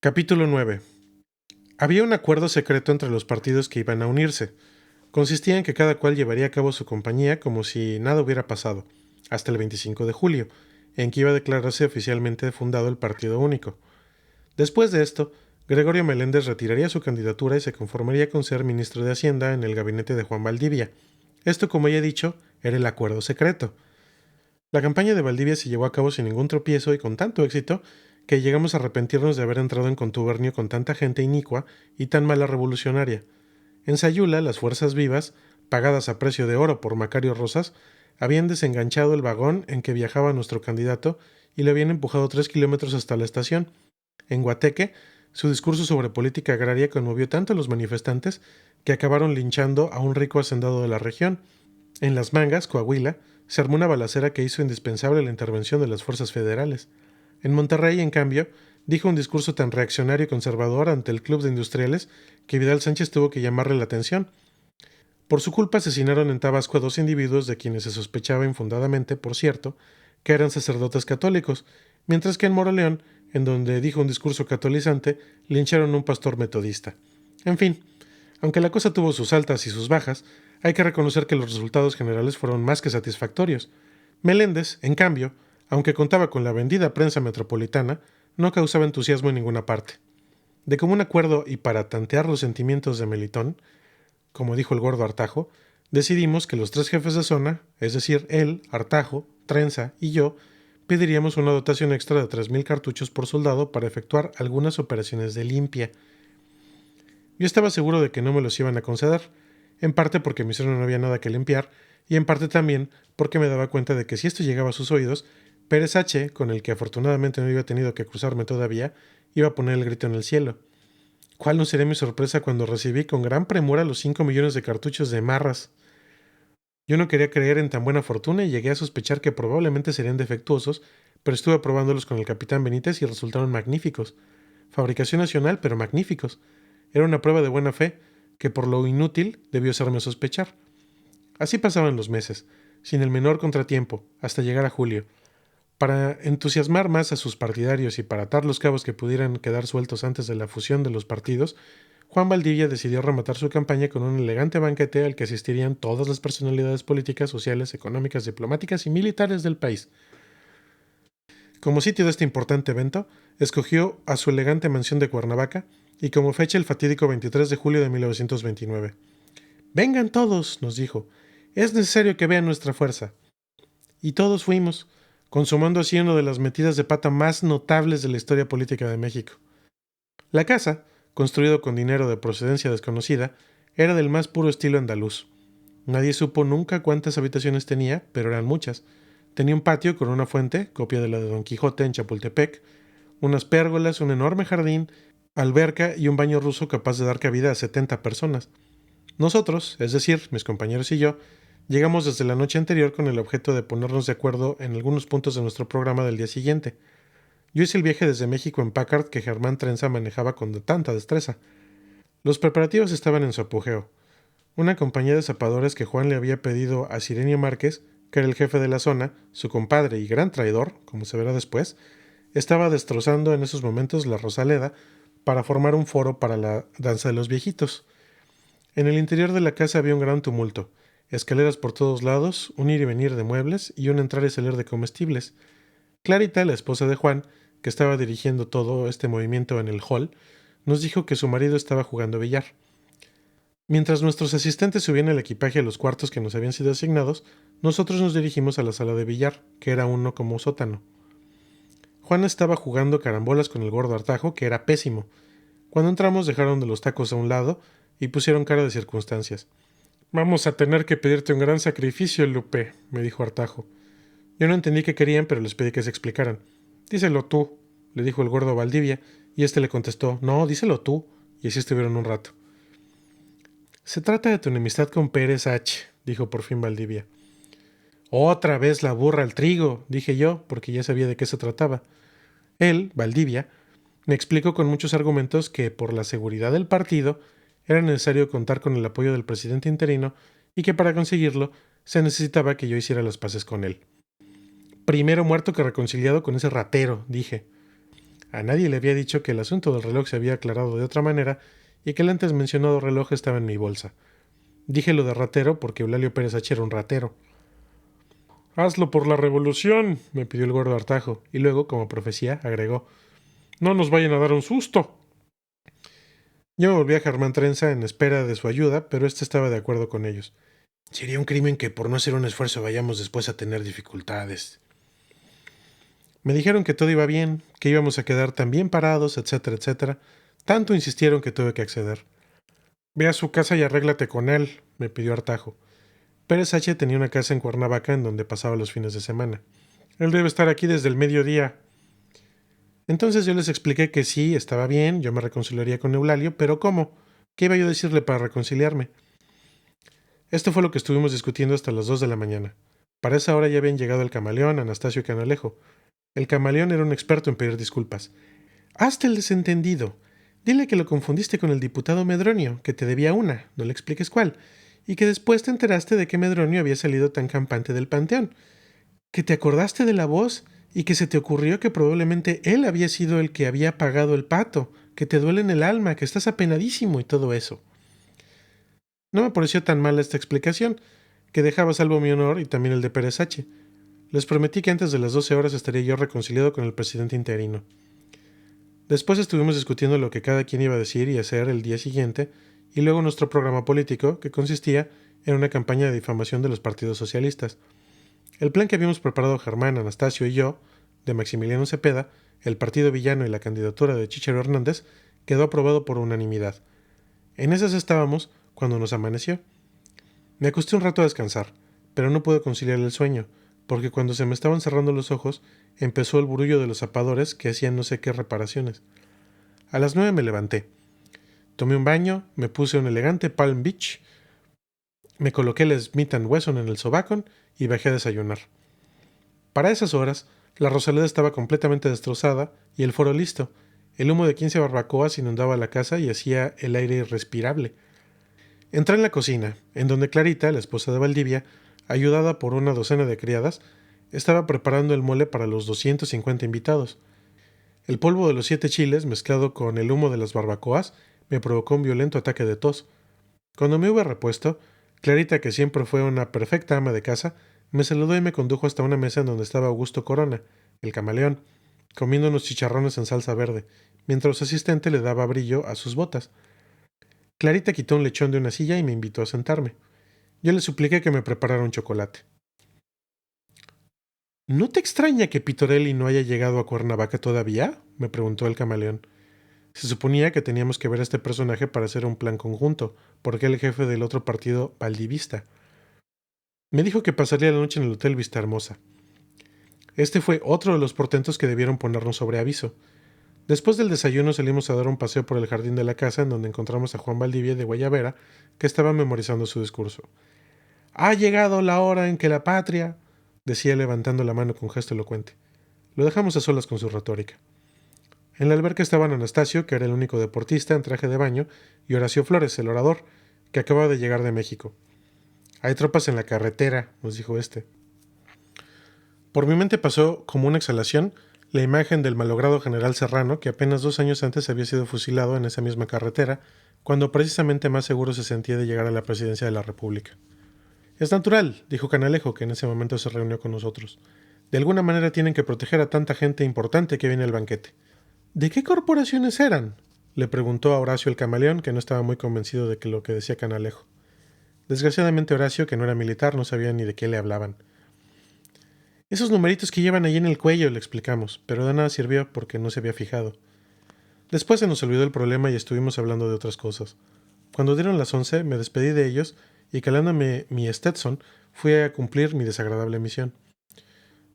Capítulo 9. Había un acuerdo secreto entre los partidos que iban a unirse. Consistía en que cada cual llevaría a cabo su compañía como si nada hubiera pasado, hasta el 25 de julio, en que iba a declararse oficialmente fundado el Partido Único. Después de esto, Gregorio Meléndez retiraría su candidatura y se conformaría con ser ministro de Hacienda en el gabinete de Juan Valdivia. Esto, como ya he dicho, era el acuerdo secreto. La campaña de Valdivia se llevó a cabo sin ningún tropiezo y con tanto éxito que llegamos a arrepentirnos de haber entrado en contubernio con tanta gente inicua y tan mala revolucionaria. En Sayula, las fuerzas vivas, pagadas a precio de oro por Macario Rosas, habían desenganchado el vagón en que viajaba nuestro candidato y le habían empujado 3 kilómetros hasta la estación. En Guateque, su discurso sobre política agraria conmovió tanto a los manifestantes que acabaron linchando a un rico hacendado de la región. En Las Mangas, Coahuila, se armó una balacera que hizo indispensable la intervención de las fuerzas federales. En Monterrey, en cambio, dijo un discurso tan reaccionario y conservador ante el Club de Industriales que Vidal Sánchez tuvo que llamarle la atención. Por su culpa asesinaron en Tabasco a 2 individuos de quienes se sospechaba infundadamente, por cierto, que eran sacerdotes católicos, mientras que en Moroleón, en donde dijo un discurso catolizante, lincharon a un pastor metodista. En fin, aunque la cosa tuvo sus altas y sus bajas, hay que reconocer que los resultados generales fueron más que satisfactorios. Meléndez, en cambio, aunque contaba con la vendida prensa metropolitana, no causaba entusiasmo en ninguna parte. De común acuerdo y para tantear los sentimientos de Melitón, como dijo el gordo Artajo, decidimos que los 3 jefes de zona, es decir, él, Artajo, Trenza y yo, pediríamos una dotación extra de 3,000 cartuchos por soldado para efectuar algunas operaciones de limpia. Yo estaba seguro de que no me los iban a conceder, en parte porque en mi zona no había nada que limpiar, y en parte también porque me daba cuenta de que si esto llegaba a sus oídos, Pérez H., con el que afortunadamente no había tenido que cruzarme todavía, iba a poner el grito en el cielo. ¿Cuál no sería mi sorpresa cuando recibí con gran premura los 5 millones de cartuchos de marras? Yo no quería creer en tan buena fortuna y llegué a sospechar que probablemente serían defectuosos, pero estuve probándolos con el capitán Benítez y resultaron magníficos. Fabricación nacional, pero magníficos. Era una prueba de buena fe, que por lo inútil debió hacerme sospechar. Así pasaban los meses, sin el menor contratiempo, hasta llegar a julio. Para entusiasmar más a sus partidarios y para atar los cabos que pudieran quedar sueltos antes de la fusión de los partidos, Juan Valdivia decidió rematar su campaña con un elegante banquete al que asistirían todas las personalidades políticas, sociales, económicas, diplomáticas y militares del país. Como sitio de este importante evento, escogió a su elegante mansión de Cuernavaca y como fecha el fatídico 23 de julio de 1929. «Vengan todos», nos dijo, «es necesario que vean nuestra fuerza». Y todos fuimos, consumando así una de las metidas de pata más notables de la historia política de México. La casa, construida con dinero de procedencia desconocida, era del más puro estilo andaluz. Nadie supo nunca cuántas habitaciones tenía, pero eran muchas. Tenía un patio con una fuente, copia de la de Don Quijote en Chapultepec, unas pérgolas, un enorme jardín, alberca y un baño ruso capaz de dar cabida a 70 personas. Nosotros, es decir, mis compañeros y yo, llegamos desde la noche anterior con el objeto de ponernos de acuerdo en algunos puntos de nuestro programa del día siguiente. Yo hice el viaje desde México en Packard que Germán Trenza manejaba con tanta destreza. Los preparativos estaban en su apogeo. Una compañía de zapadores que Juan le había pedido a Sirenio Márquez, que era el jefe de la zona, su compadre y gran traidor, como se verá después, estaba destrozando en esos momentos la Rosaleda para formar un foro para la danza de los viejitos. En el interior de la casa había un gran tumulto, escaleras por todos lados, un ir y venir de muebles y un entrar y salir de comestibles. Clarita, la esposa de Juan, que estaba dirigiendo todo este movimiento en el hall, nos dijo que su marido estaba jugando billar. Mientras nuestros asistentes subían el equipaje a los cuartos que nos habían sido asignados, nosotros nos dirigimos a la sala de billar, que era uno como sótano. Juan estaba jugando carambolas con el gordo Artajo, que era pésimo. Cuando entramos dejaron de los tacos a un lado y pusieron cara de circunstancias. «Vamos a tener que pedirte un gran sacrificio, Lupe», me dijo Artajo. Yo no entendí qué querían, pero les pedí que se explicaran. «Díselo tú», le dijo el gordo Valdivia, y le contestó, «No, díselo tú», y así estuvieron un rato. «Se trata de tu enemistad con Pérez H», dijo por fin Valdivia. «Otra vez la burra al trigo», dije yo, porque ya sabía de qué se trataba. Él, Valdivia, me explicó con muchos argumentos que, por la seguridad del partido, era necesario contar con el apoyo del presidente interino y que para conseguirlo se necesitaba que yo hiciera las paces con él. «Primero muerto que reconciliado con ese ratero», dije. A nadie le había dicho que el asunto del reloj se había aclarado de otra manera y que el antes mencionado reloj estaba en mi bolsa. Dije lo de ratero porque Eulalio Pérez H. era un ratero. Hazlo por la revolución, me pidió el gordo Artajo, y luego, como profecía, agregó: No nos vayan a dar un susto. Yo me volví a Germán Trenza en espera de su ayuda, pero éste estaba de acuerdo con ellos. Sería un crimen que por no hacer un esfuerzo vayamos después a tener dificultades. Me dijeron que todo iba bien, que íbamos a quedar tan bien parados, etcétera, etcétera. Tanto insistieron que tuve que acceder. Ve a su casa y arréglate con él, me pidió Artajo. Pérez H. tenía una casa en Cuernavaca en donde pasaba los fines de semana. Él debe estar aquí desde el mediodía. Entonces yo les expliqué que sí, estaba bien, yo me reconciliaría con Eulalio, pero ¿cómo? ¿Qué iba yo a decirle para reconciliarme? Esto fue lo que estuvimos discutiendo hasta las 2 de la mañana. Para esa hora ya habían llegado el camaleón, Anastasio y Canalejo. El camaleón era un experto en pedir disculpas. Hazte el desentendido. Dile que lo confundiste con el diputado Medronio, que te debía una, no le expliques cuál, y que después te enteraste de que Medronio había salido tan campante del panteón, que te acordaste de la voz y que se te ocurrió que probablemente él había sido el que había pagado el pato, que te duele en el alma, que estás apenadísimo y todo eso. No me pareció tan mala esta explicación, que dejaba a salvo mi honor y también el de Pérez H. Les prometí que antes de las 12 horas estaría yo reconciliado con el presidente interino. Después estuvimos discutiendo lo que cada quien iba a decir y hacer el día siguiente, y luego nuestro programa político, que consistía en una campaña de difamación de los partidos socialistas. El plan que habíamos preparado Germán, Anastasio y yo, de Maximiliano Cepeda, el partido villano y la candidatura de Chícharo Hernández, quedó aprobado por unanimidad. En esas estábamos cuando nos amaneció. Me acosté un rato a descansar, pero no pude conciliar el sueño, porque cuando se me estaban cerrando los ojos, empezó el burullo de los zapadores que hacían no sé qué reparaciones. A las 9 me levanté. Tomé un baño, me puse un elegante Palm Beach, me coloqué el Smith & Wesson en el sobacón y bajé a desayunar. Para esas horas, la Rosaleda estaba completamente destrozada y el foro listo. El humo de 15 barbacoas inundaba la casa y hacía el aire irrespirable. Entré en la cocina, en donde Clarita, la esposa de Valdivia, ayudada por una docena de criadas, estaba preparando el mole para los 250 invitados. El polvo de los 7 chiles, mezclado con el humo de las barbacoas, me provocó un violento ataque de tos. Cuando me hube repuesto, Clarita, que siempre fue una perfecta ama de casa, me saludó y me condujo hasta una mesa en donde estaba Augusto Corona, el camaleón, comiendo unos chicharrones en salsa verde, mientras su asistente le daba brillo a sus botas. Clarita quitó un lechón de una silla y me invitó a sentarme. Yo le supliqué que me preparara un chocolate. ¿No te extraña que Pitorelli no haya llegado a Cuernavaca todavía?, me preguntó el camaleón. Se suponía que teníamos que ver a este personaje para hacer un plan conjunto, porque era el jefe del otro partido valdivista. Me dijo que pasaría la noche en el Hotel Vista Hermosa. Este fue otro de los portentos que debieron ponernos sobre aviso. Después del desayuno salimos a dar un paseo por el jardín de la casa, en donde encontramos a Juan Valdivia de Guayabera, que estaba memorizando su discurso. «Ha llegado la hora en que la patria», decía levantando la mano con gesto elocuente. Lo dejamos a solas con su retórica. En la alberca estaban Anastasio, que era el único deportista en traje de baño, y Horacio Flores, el orador, que acababa de llegar de México. «Hay tropas en la carretera», nos dijo este. Por mi mente pasó, como una exhalación, la imagen del malogrado general Serrano, que apenas 2 años antes había sido fusilado en esa misma carretera, cuando precisamente más seguro se sentía de llegar a la presidencia de la República. «Es natural», dijo Canalejo, que en ese momento se reunió con nosotros. «De alguna manera tienen que proteger a tanta gente importante que viene al banquete». «¿De qué corporaciones eran?», le preguntó a Horacio el camaleón, que no estaba muy convencido de lo que decía Canalejo. Desgraciadamente Horacio, que no era militar, no sabía ni de qué le hablaban. «Esos numeritos que llevan ahí en el cuello», le explicamos, pero de nada sirvió porque no se había fijado. Después se nos olvidó el problema y estuvimos hablando de otras cosas. Cuando dieron las 11, me despedí de ellos y calándome mi Stetson, fui a cumplir mi desagradable misión.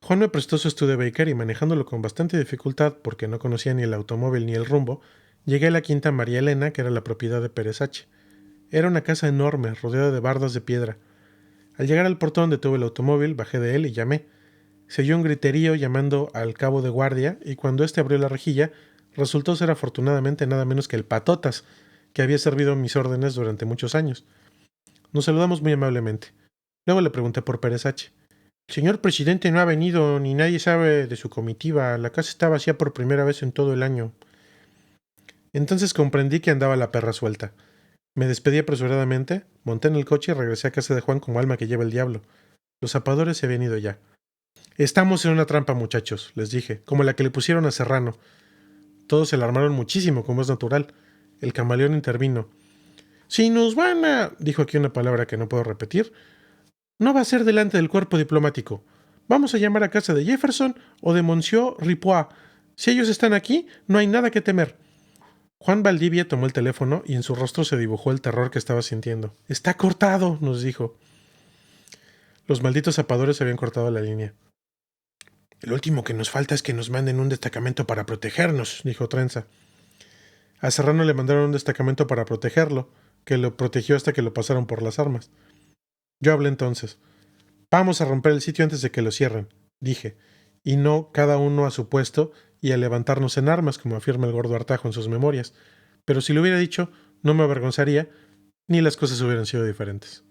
Juan me prestó su Studebaker y manejándolo con bastante dificultad porque no conocía ni el automóvil ni el rumbo, llegué a la quinta María Elena, que era la propiedad de Pérez H. Era una casa enorme, rodeada de bardas de piedra. Al llegar al portón detuve el automóvil, bajé de él y llamé. Se oyó un griterío llamando al cabo de guardia y cuando éste abrió la rejilla, resultó ser afortunadamente nada menos que el Patotas, que había servido mis órdenes durante muchos años. Nos saludamos muy amablemente. Luego le pregunté por Pérez H. El señor presidente no ha venido, ni nadie sabe de su comitiva. La casa está vacía por primera vez en todo el año. Entonces comprendí que andaba la perra suelta. Me despedí apresuradamente, monté en el coche y regresé a casa de Juan como alma que lleva el diablo. Los zapadores se habían ido ya. Estamos en una trampa, muchachos, les dije, como la que le pusieron a Serrano. Todos se alarmaron muchísimo, como es natural. El camaleón intervino. Si nos van a... dijo aquí una palabra que no puedo repetir. No va a ser delante del cuerpo diplomático. Vamos a llamar a casa de Jefferson o de Monsieur Ripois. Si ellos están aquí, no hay nada que temer. Juan Valdivia tomó el teléfono y en su rostro se dibujó el terror que estaba sintiendo. Está cortado, nos dijo. Los malditos zapadores habían cortado la línea. Lo último que nos falta es que nos manden un destacamento para protegernos, dijo Trenza. A Serrano le mandaron un destacamento para protegerlo, que lo protegió hasta que lo pasaron por las armas. Yo hablé entonces. Vamos a romper el sitio antes de que lo cierren, dije, y no cada uno a su puesto y a levantarnos en armas, como afirma el gordo Artajo en sus memorias. Pero si lo hubiera dicho, no me avergonzaría, ni las cosas hubieran sido diferentes.